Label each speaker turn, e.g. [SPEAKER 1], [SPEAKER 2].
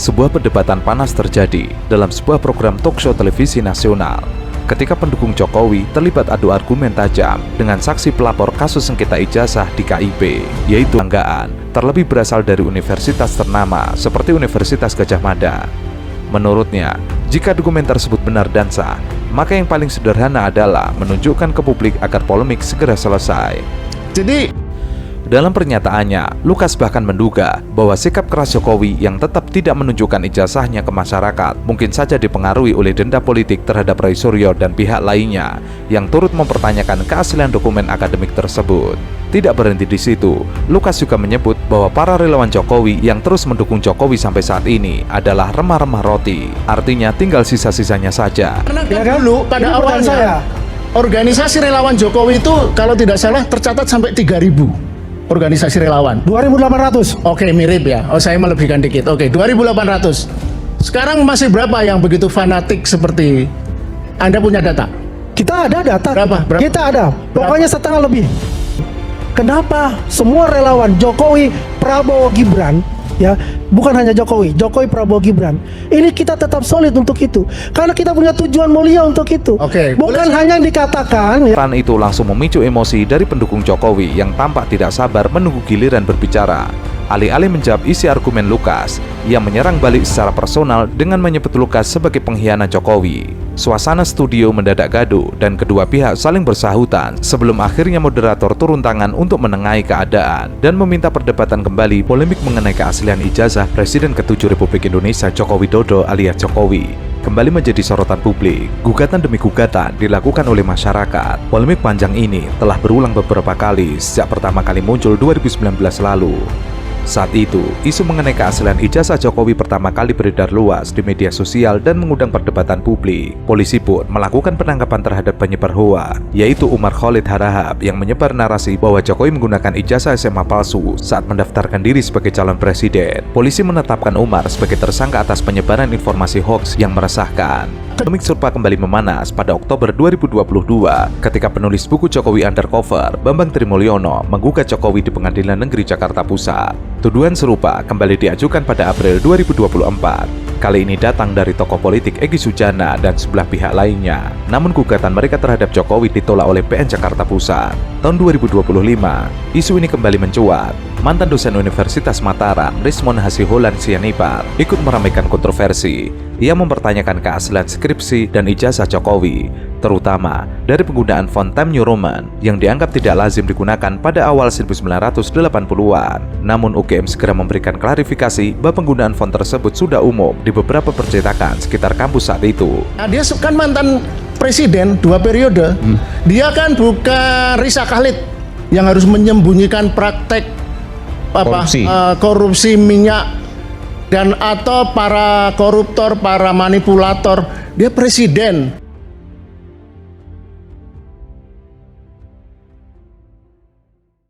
[SPEAKER 1] Sebuah perdebatan panas terjadi dalam sebuah program talkshow televisi nasional ketika pendukung Jokowi terlibat adu argumen tajam dengan saksi pelapor kasus sengketa ijazah di KIP, yaitu Banggaan, terlebih berasal dari universitas ternama seperti Universitas Gadjah Mada. Menurutnya, jika dokumen tersebut benar dan sah, maka yang paling sederhana adalah menunjukkan ke publik agar polemik segera selesai. Dalam pernyataannya, Lukas bahkan menduga bahwa sikap keras Jokowi yang tetap tidak menunjukkan ijazahnya ke masyarakat mungkin saja dipengaruhi oleh denda politik terhadap Roy Suryo dan pihak lainnya yang turut mempertanyakan keaslian dokumen akademik tersebut. Tidak berhenti di situ, Lukas juga menyebut bahwa para relawan Jokowi yang terus mendukung Jokowi sampai saat ini adalah remah-remah roti, artinya tinggal sisa-sisanya saja.
[SPEAKER 2] Karena dulu pada awalnya organisasi relawan Jokowi itu kalau tidak salah tercatat sampai 3.000 organisasi relawan.
[SPEAKER 3] 2.800.
[SPEAKER 2] Oke, mirip ya. Oh, saya melebihkan dikit. Oke, 2.800. Sekarang masih berapa yang begitu fanatik seperti Anda punya data?
[SPEAKER 3] Kita ada data.
[SPEAKER 2] Berapa?
[SPEAKER 3] Kita ada. Pokoknya setengah lebih. Kenapa semua relawan Jokowi, Prabowo, Gibran, ya, bukan hanya Jokowi, Prabowo, Gibran, ini kita tetap solid untuk itu, karena kita punya tujuan mulia untuk itu.
[SPEAKER 2] Oke,
[SPEAKER 3] bukan hanya yang dikatakan. Ya.
[SPEAKER 1] Peran itu langsung memicu emosi dari pendukung Jokowi yang tampak tidak sabar menunggu giliran berbicara. Alih-alih menjawab isi argumen Lukas, ia menyerang balik secara personal dengan menyebut Lukas sebagai pengkhianat Jokowi. Suasana studio mendadak gaduh dan kedua pihak saling bersahutan sebelum akhirnya moderator turun tangan untuk menengahi keadaan dan meminta perdebatan kembali polemik mengenai keaslian ijazah Presiden ke-7 Republik Indonesia Joko Widodo alias Jokowi kembali menjadi sorotan publik. Gugatan demi gugatan dilakukan oleh masyarakat. Polemik panjang ini telah berulang beberapa kali sejak pertama kali muncul 2019 lalu. Saat itu, isu mengenai keaslian ijazah Jokowi pertama kali beredar luas di media sosial dan mengundang perdebatan publik. Polisi pun melakukan penangkapan terhadap penyebar hoak, yaitu Umar Khalid Harahap yang menyebar narasi bahwa Jokowi menggunakan ijazah SMA palsu saat mendaftarkan diri sebagai calon presiden. Polisi menetapkan Umar sebagai tersangka atas penyebaran informasi hoax yang meresahkan. Polemik serupa kembali memanas pada Oktober 2022 ketika penulis buku Jokowi Undercover, Bambang Trimulyono, menggugat Jokowi di Pengadilan Negeri Jakarta Pusat. Tuduhan serupa kembali diajukan pada April 2024. Kali ini datang dari tokoh politik Egy Sujana dan sebelah pihak lainnya. Namun gugatan mereka terhadap Jokowi ditolak oleh PN Jakarta Pusat. Tahun 2025, isu ini kembali mencuat. Mantan dosen Universitas Mataram, Rismon Hasiholan Sianipar, ikut meramaikan kontroversi. Ia mempertanyakan keaslian skripsi dan ijazah Jokowi, terutama dari penggunaan font Times New Roman yang dianggap tidak lazim digunakan pada awal 1980-an. Namun UGM segera memberikan klarifikasi bahwa penggunaan font tersebut sudah umum di beberapa percetakan sekitar kampus saat itu.
[SPEAKER 2] Nah, dia kan mantan presiden 2 periode. Dia kan bukan Risa Khalid yang harus menyembunyikan praktek korupsi minyak dan atau para koruptor, para manipulator. Dia presiden